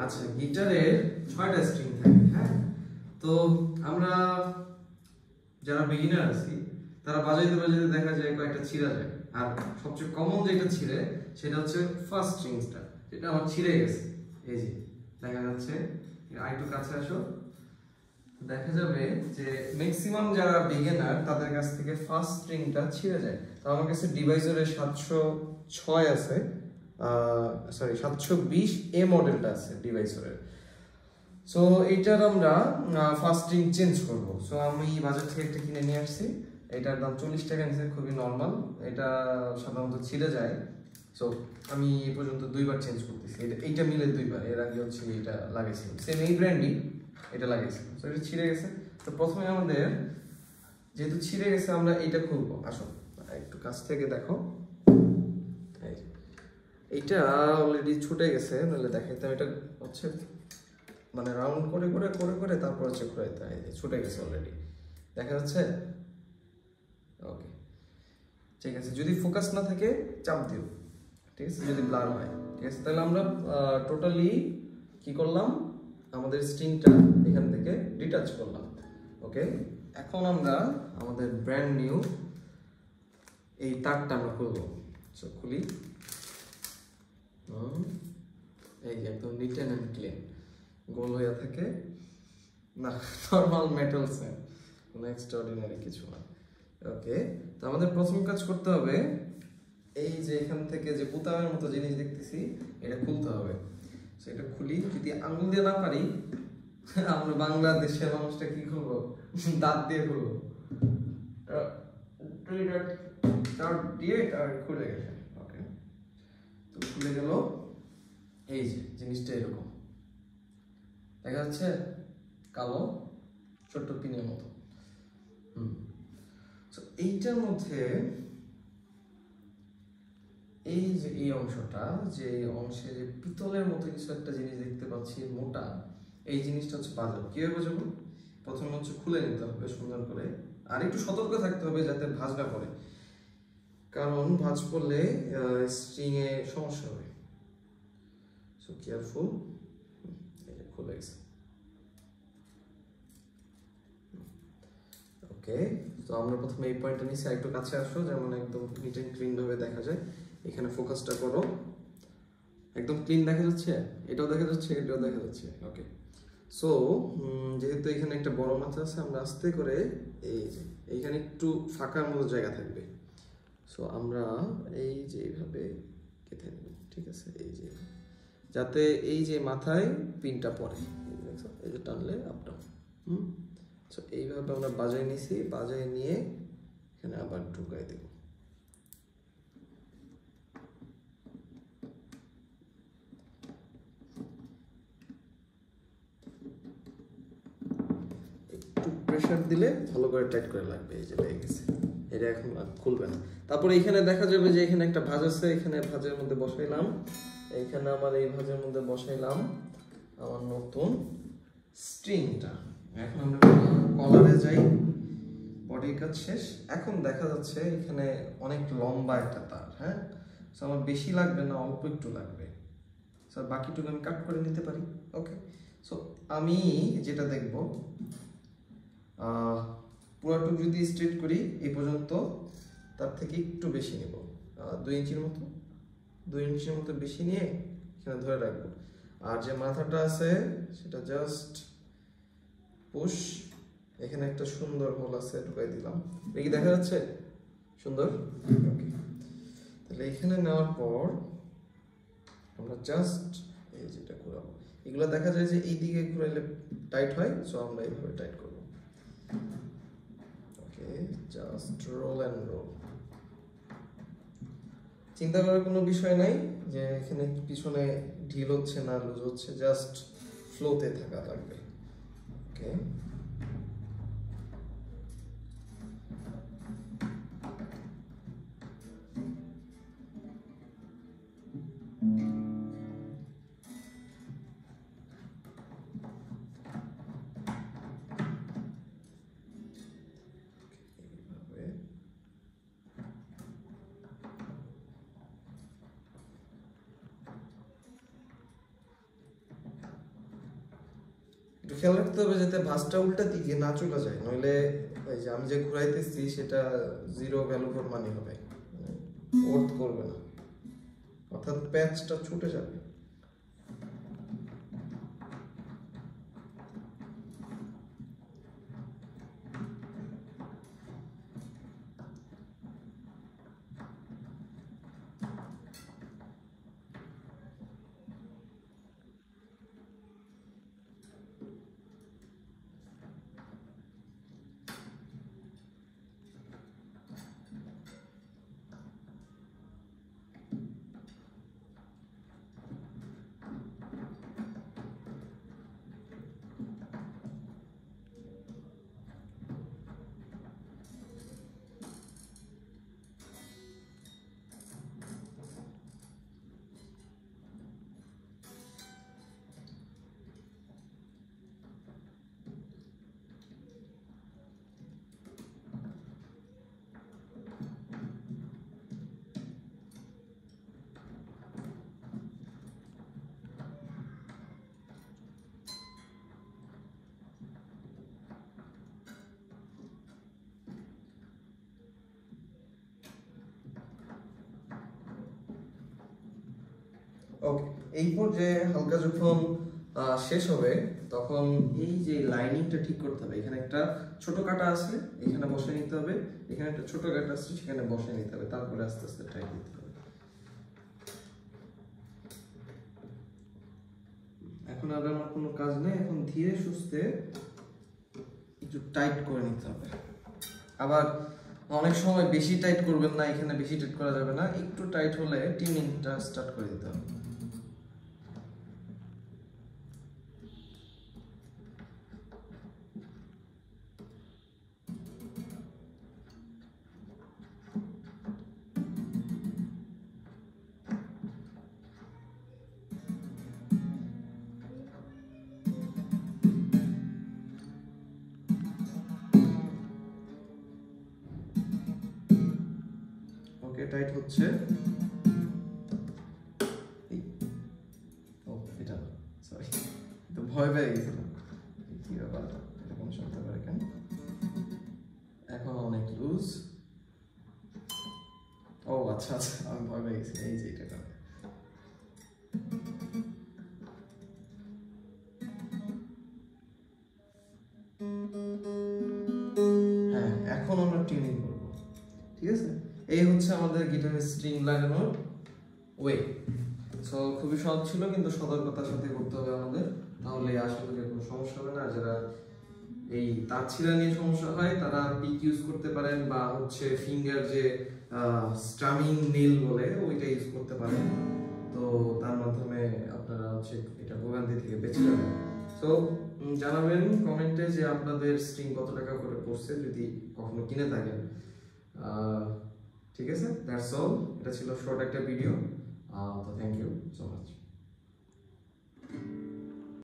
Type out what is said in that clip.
আচ্ছা, গিটারের 6টা স্ট্রিং থাকে, হ্যাঁ। তো আমরা যারা বিগিনার আছি তারা বাজাইতে বাজাইতে দেখা যায় কয়েকটা ছিঁড়া যায়, আর সবচেয়ে কমন যেটা ছিঁড়ে সেটা হচ্ছে ফার্স্ট স্ট্রিংসটা, যেটা আমার ছিঁড়ে গেছে। এই যে দেখা যাচ্ছে, আরেকটু কাছে আসো, দেখা যাবে যে ম্যাক্সিমাম যারা বিগিনার তাদের কাছ থেকে ফার্স্ট স্ট্রিংটা ছিঁড়ে যায়। তো আমার কাছে ডিভাইসরের 706 আছে, সরি 720 এ মডেলটা আছে ডিভাইসরের। সো এইটার আমরা ফার্স্ট স্ট্রিং চেঞ্জ করব। সো আমি বাজার থেকে একটা কিনে নিয়ে আসছি, এটার দাম 40 টাকা নিচে, খুবই নর্মাল। এটা সাধারণত ছিঁড়ে যায়। সো আমি এই পর্যন্ত 2বার চেঞ্জ করতেছি, এইটা মিলে 2বার। এর আগে হচ্ছে এটা লাগাইছি, সেম এই ব্র্যান্ডই এটা লাগাইছি। সো এটা ছিঁড়ে গেছে। তো প্রথমে আমাদের যেহেতু ছিঁড়ে গেছে আমরা এইটা খুলবো। আসো একটু কাছ থেকে দেখো, এইটা অলরেডি ছুটে গেছে, নাহলে দেখাইতাম। এটা হচ্ছে মানে রাউন্ড করে করে করে করে তারপর হচ্ছে ঘুরাইতে হয়। ছুটে গেছে অলরেডি, দেখা যাচ্ছে? ওকে, ঠিক আছে। যদি ফোকাস না থাকে চাপ দিও, ঠিক আছে, যদি ব্লার হয়, ঠিক আছে। তাহলে আমরা টোটালি কি করলাম, আমাদের স্ট্রিংটা এখান থেকে ডিটাচ করলাম। ওকে, এখন আমরা আমাদের ব্র্যান্ড নিউ এই তারটা আমরা খুলবো। সো খুলি, এই যে একদম নিট অ্যান্ড ক্লিন, গোল হয়ে থাকে না, নর্মাল মেটাল সেম, কোনো এক্সট্রাঅর্ডিনারি কিছু না। ওকে, তো আমাদের প্রথম কাজ করতে হবে, এই যে এখান থেকে যে বোতামের মতো জিনিস দেখতেছি এটা খুলতে হবে। সো এটা খুলি, যদি আঙুল দিয়ে না পারি আমরা বাংলাদেশের মানুষটা কি খুলবো, দাঁত দিয়ে খুলবো। দিয়ে আর খুলে গেছে। ওকে, তো খুলে গেল। এই যে জিনিসটা এরকম দেখা যাচ্ছে, কালো ছোট্ট পিনের মতো। এইটার মধ্যে এই যে এই অংশটা, যে অংশে যে পিতলের মতো কিছু একটা জিনিস দেখতে পাচ্ছি মোটা, এই জিনিসটা হচ্ছে বাজাবো। কিভাবে বোঝাবো? প্রথমে হচ্ছে খুলে নিতে হবে সুন্দর করে, আর একটু সতর্ক থাকতে হবে যাতে ভাঁজ না পড়ে, কারণ ভাঁজ পড়লে স্ট্রিং এ সমস্যা হবে। So careful. খুলে গেছে। ওকে, তো আমরা প্রথমে এই পয়েন্টটা নিচে একটু কাছে আসো, যেমন একদম নিট এন্ড ক্লিন ভাবে দেখা যায়। এখানে ফোকাসটা করো, একদম ক্লিন দেখা যাচ্ছে, এটাও দেখা যাচ্ছে, এটাও দেখা যাচ্ছে। ওকে, সো যেহেতু এখানে একটা বড় মাথা আছে, আমরা আস্তে করে এই যে এইখানে একটু ফাঁকার মতো জায়গা থাকবে। সো আমরা এই যে এইভাবে কেটে নেব, ঠিক আছে, এই যে যাতে এই যে মাথায় পিনটা পড়ে, এই যে টানলে আপ ডাউন। সো এইভাবে আমরা বাজায় নিছি, বাজায় নিয়ে এখানে আবার ঢুকাই দেব। একটু প্রেসার দিলে ভালো করে টাইট করে লাগবে। এই যে লেগে গেছে, এটা এখন খুলবে না। তারপরে এখানে দেখা যাবে যে এখানে একটা ভাঁজ আছে, এখানে ভাঁজের মধ্যে বসাইলাম, এইখানে আমার এই ভাঁজের মধ্যে বসাইলাম আমার নতুন স্ট্রিংটা। এখন আমরা কলারে যাই, বডির কাজ শেষ। এখন দেখা যাচ্ছে এখানে অনেক লম্বা একটা তার, হ্যাঁ। সো আমার বেশি লাগবে না, অল্প একটু লাগবে। সো বাকিটুকু আমি কাট করে নিতে পারি। ওকে, সো আমি যেটা দেখব, পুরোটুকু যদি স্ট্রেট করি এই পর্যন্ত, তার থেকে একটু বেশি নেব, 2 ইঞ্চির মতো, 2 ইঞ্চির মতো বেশি নিয়ে এখানে ধরে রাখবো। আর যে মাথাটা আছে সেটা জাস্ট পুশ, এখানে একটা সুন্দর হোল আছে, ঢুকাই দিলাম। এটা কি দেখা যাচ্ছে সুন্দর? ওকে, তাহলে এখানে নেওয়ার পর আমরা জাস্ট এই যেটা ঘোরাবো, এগুলো দেখা যায় যে এই দিকে ঘুরাইলে টাইট হয়, সো আমরা এইভাবে টাইট করব। ওকে, জাস্ট রোল এন্ড রোল। চিন্তা করার কোনো বিষয় নাই যে এখানে পিছনে ঢিল হচ্ছে না লুজ হচ্ছে, জাস্ট ফ্লোতে থাকা লাগবে। ওকে, খেয়াল রাখতে হবে যাতে ভাঁজটা উল্টা দিকে না চলে যায়, নইলে এই যে আমি যে ঘুরাইতেছি সেটা জিরো ভ্যালু ফর মানি হবে, ওর্থ করবে না, অর্থাৎ প্যাচটা ছুটে যাবে। ওকে, এই পর্যায়ে হালকা যখন শেষ হবে তখন এই যে লাইনিংটা ঠিক করতে হবে। এখানে একটা ছোট কাটা আছে, এখানে বসে নিতে হবে, এখানে একটা ছোট কাটা আছে, সেখানে বসে নিতে হবে, তারপরে আস্তে আস্তে টাইট দিতে হবে। এখন আর আমার কোনো কাজ নেই, এখন ধীরে সুস্থে একটু টাইট করে নিতে হবে। আবার অনেক সময় বেশি টাইট করবেন না, এখানে বেশি টাইট করা যাবে না, একটু টাইট হলে টিউনিংটা স্টার্ট করে দিতে হবে। ওকে, টাইট হচ্ছে। ও এটা সরি, তো ভয় পেয়ে গেছিলাম, কি ব্যাপার এরকম শুনতে পারে কেন। এখন অনেক লুজ। ও আচ্ছা আচ্ছা, আমি ভয় পেয়ে গেছি, এই যে এটা। হ্যাঁ, এখন আমরা টিউনিং করব, ঠিক আছে? এই হচ্ছে আমাদের গিটারের স্ট্রিং লাগানোর ওয়ে। সো খুবই সহজ ছিল, কিন্তু সতর্কতার সাথে করতে হবে আমাদের, তাহলে আসলে কোনো সমস্যা হবে না। যারা এই তার ছিঁড়া নিয়ে সমস্যা হয় তারা পিক ইউজ করতে পারেন, বা হচ্ছে ফিঙ্গার যে স্ট্রামিং নেল বলে ওইটা ইউজ করতে পারেন। তো তার মাধ্যমে আপনারা হচ্ছে এটা ভোগান্তি থেকে বেঁচে যাবেন। সো জানাবেন কমেন্টে যে আপনাদের স্ট্রিং কত টাকা করে পড়ছে, যদি কখনো কিনে থাকেন। ঠিক আছে, দ্যাটস অল। এটা ছিল শর্ট একটা ভিডিও। তো থ্যাংক ইউ সো মাচ।